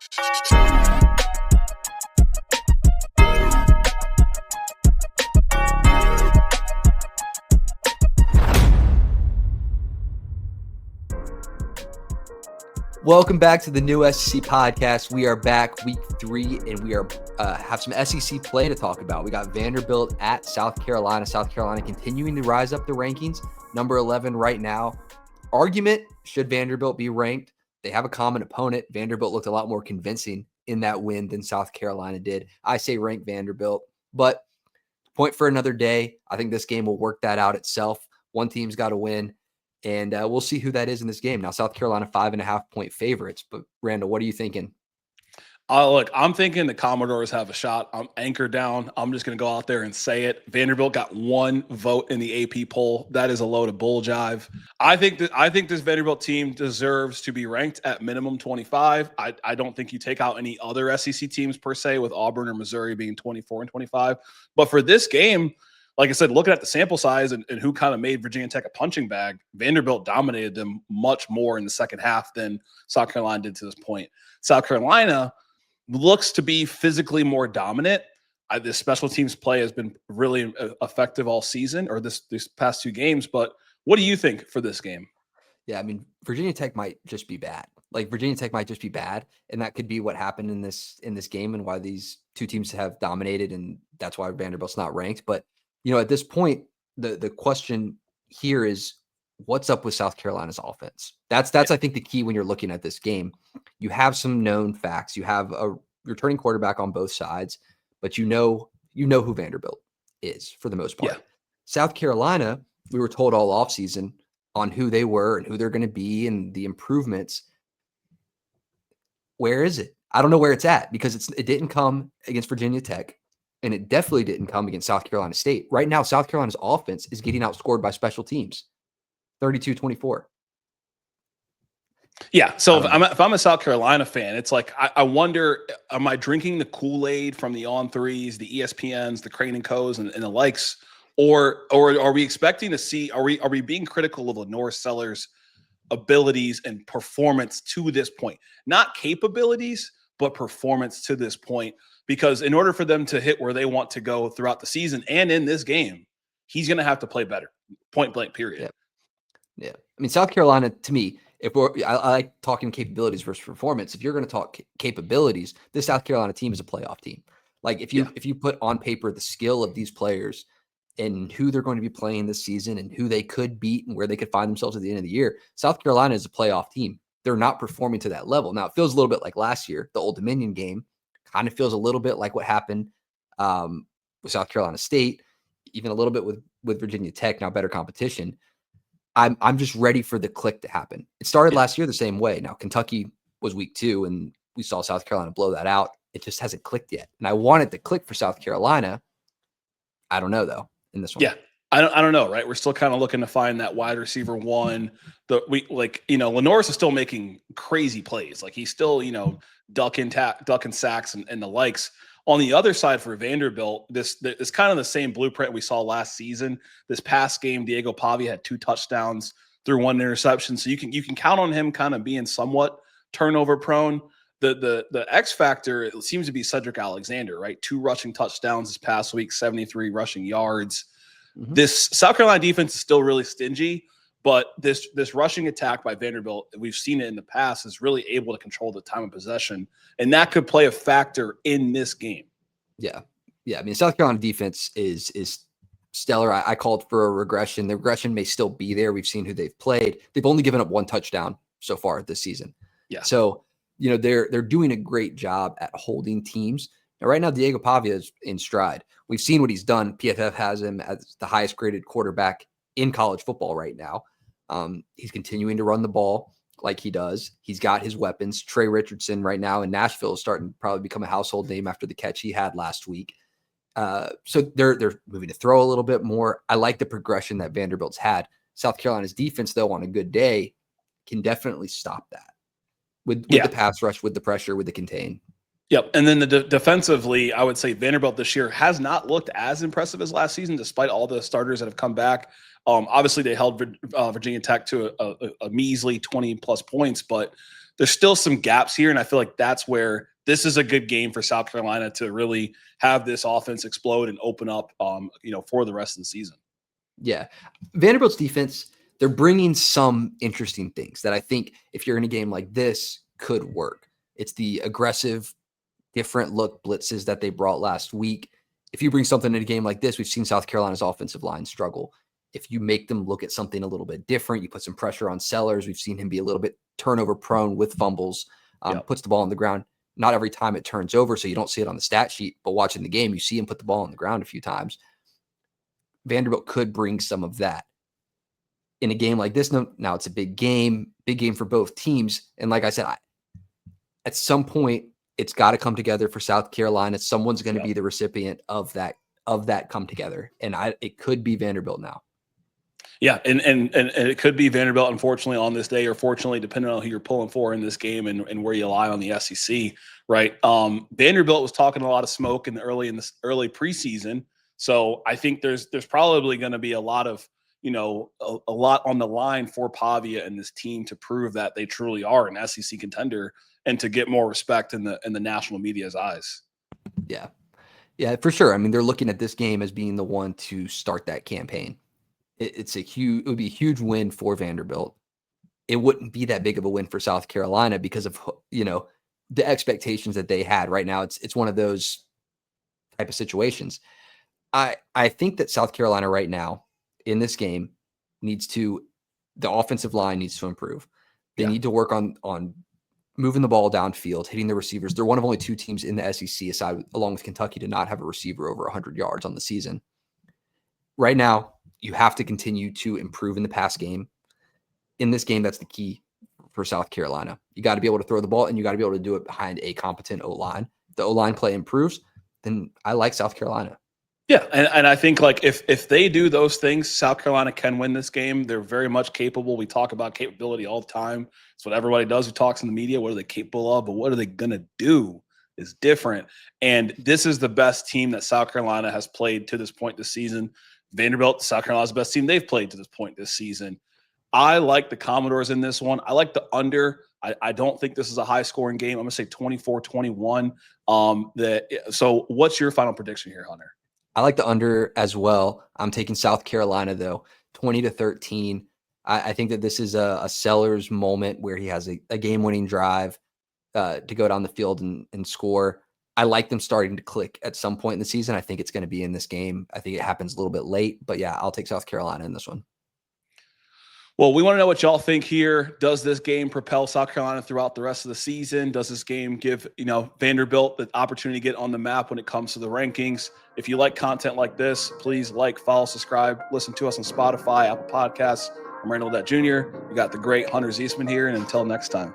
Welcome back to the new SEC podcast. We are back week 3, and we are have some SEC play to talk about. We got Vanderbilt at South Carolina. South Carolina continuing to rise up the rankings, number 11 right now. Argument, should Vanderbilt be ranked? They have a common opponent. Vanderbilt looked a lot more convincing in that win than South Carolina did. I say rank Vanderbilt, but point for another day. I think this game will work that out itself. One team's got to win. And we'll see who that is in this game. Now, South Carolina, 5.5-point favorites. But, Randall, what are you thinking? Look, I'm thinking the Commodores have a shot. I'm anchored down. I'm just going to go out there and say it. Vanderbilt got 1 vote in the AP poll. That is a load of bull jive. I think this Vanderbilt team deserves to be ranked at minimum 25. I don't think you take out any other SEC teams per se, with Auburn or Missouri being 24 and 25. But for this game, like I said, looking at the sample size and who kind of made Virginia Tech a punching bag, Vanderbilt dominated them much more in the second half than South Carolina did to this point. South Carolina looks to be physically more dominant. The special teams play has been really effective all season, or these past 2 games. But what do you think for this game? Yeah, I mean, Virginia Tech might just be bad. Virginia Tech might just be bad, and that could be what happened in this game and why these 2 teams have dominated, and that's why Vanderbilt's not ranked. But at this point, the question here is, what's up with South Carolina's offense? That's I think the key when you're looking at this game. You have some known facts. You have a returning quarterback on both sides, but you know who Vanderbilt is for the most part. Yeah. South Carolina, we were told all offseason on who they were and who they're going to be and the improvements. Where is it? I don't know where it's at, because it didn't come against Virginia Tech. And it definitely didn't come against South Carolina State. Right now, South Carolina's offense is getting outscored by special teams, 32-24. Yeah, so if I'm a South Carolina fan, it's like I wonder, am I drinking the Kool-Aid from the On3s, the ESPNs, the Crane and Co's, and the likes, or are we expecting to see? Are we being critical of Lenore Sellers' abilities and performance to this point? Not capabilities, but performance to this point. Because in order for them to hit where they want to go throughout the season and in this game, he's going to have to play better, point blank, period. Yeah. I mean, South Carolina, to me, I like talking capabilities versus performance. If you're going to talk capabilities, this South Carolina team is a playoff team. If you put on paper the skill of these players and who they're going to be playing this season and who they could beat and where they could find themselves at the end of the year, South Carolina is a playoff team. They're not performing to that level. Now, it feels a little bit like last year, the Old Dominion game. Kind of feels a little bit like what happened with South Carolina State, even a little bit with Virginia Tech, now better competition. I'm just ready for the click to happen. It started last year the same way. Now, Kentucky was week 2, and we saw South Carolina blow that out. It just hasn't clicked yet. And I want it to click for South Carolina. I don't know, though, in this one. Yeah. I don't know, right? We're still kind of looking to find that wide receiver one. Lenore's is still making crazy plays. He's still, ducking sacks and the likes. On the other side for Vanderbilt, this kind of the same blueprint we saw last season. This past game, Diego Pavia had 2 touchdowns, threw 1 interception. So you can count on him kind of being somewhat turnover prone. The X factor, it seems to be Cedric Alexander, right? 2 rushing touchdowns this past week, 73 rushing yards. Mm-hmm. This South Carolina defense is still really stingy, but this rushing attack by Vanderbilt, we've seen it in the past, is really able to control the time of possession, and that could play a factor in this game. Yeah. I mean, South Carolina defense is stellar. I called for a regression. The regression may still be there. We've seen who they've played. They've only given up 1 touchdown so far this season. Yeah. So, they're doing a great job at holding teams. Now, right now, Diego Pavia is in stride. We've seen what he's done. PFF has him as the highest graded quarterback in college football right now. He's continuing to run the ball like he does. He's got his weapons. Trey Richardson right now in Nashville is starting to probably become a household name after the catch he had last week. So they're moving to throw a little bit more. I like the progression that Vanderbilt's had. South Carolina's defense, though, on a good day, can definitely stop that with the pass rush, with the pressure, with the contain. Yep. And then defensively, I would say Vanderbilt this year has not looked as impressive as last season, despite all the starters that have come back. Obviously, they held Virginia Tech to a measly 20-plus points, but there's still some gaps here. And I feel like that's where this is a good game for South Carolina to really have this offense explode and open up, for the rest of the season. Yeah. Vanderbilt's defense, they're bringing some interesting things that I think if you're in a game like this could work. It's the aggressive, different look blitzes that they brought last week. If you bring something in a game like this, we've seen South Carolina's offensive line struggle. If you make them look at something a little bit different, you put some pressure on Sellers. We've seen him be a little bit turnover prone with fumbles, puts the ball on the ground. Not every time it turns over, so you don't see it on the stat sheet, but watching the game, you see him put the ball on the ground a few times. Vanderbilt could bring some of that. In a game like this, now it's a big game for both teams. And like I said, at some point, it's got to come together for South Carolina. Someone's going to be the recipient of that come together. And it could be Vanderbilt now. Yeah, and it could be Vanderbilt, unfortunately, on this day, or fortunately, depending on who you're pulling for in this game and where you lie on the SEC, right? Vanderbilt was talking a lot of smoke in the early preseason, so I think there's probably going to be a lot of a lot on the line for Pavia and this team to prove that they truly are an SEC contender and to get more respect in the national media's eyes. Yeah, for sure. I mean, they're looking at this game as being the one to start that campaign. It would be a huge win for Vanderbilt. It wouldn't be that big of a win for South Carolina because of, the expectations that they had. Right now, it's one of those type of situations. I think that South Carolina right now in this game the offensive line needs to improve. They need to work on moving the ball downfield, hitting the receivers. They're one of only two teams in the SEC along with Kentucky to not have a receiver over 100 yards on the season. Right now, you have to continue to improve in the pass game. In this game, that's the key for South Carolina. You got to be able to throw the ball, and you got to be able to do it behind a competent O-line. If the O-line play improves, then I like South Carolina. Yeah, and I think like if they do those things, South Carolina can win this game. They're very much capable. We talk about capability all the time. It's what everybody does who talks in the media. What are they capable of? But what are they going to do is different. And this is the best team that South Carolina has played to this point this season. Vanderbilt, South Carolina's the best team they've played to this point this season. I like the Commodores in this one. I like the under. I don't think this is a high-scoring game. I'm going to say 24-21. So what's your final prediction here, Hunter? I like the under as well. I'm taking South Carolina, though, 20-13. I think that this is a Sellers moment where he has a game-winning drive to go down the field and score. I like them starting to click at some point in the season. I think it's going to be in this game. I think it happens a little bit late, but yeah, I'll take South Carolina in this one. Well, we want to know what y'all think here. Does this game propel South Carolina throughout the rest of the season? Does this game give, Vanderbilt the opportunity to get on the map when it comes to the rankings? If you like content like this, please like, follow, subscribe, listen to us on Spotify, Apple Podcasts. I'm Randall Odette Jr. We got the great Hunter Ziesman here, and until next time.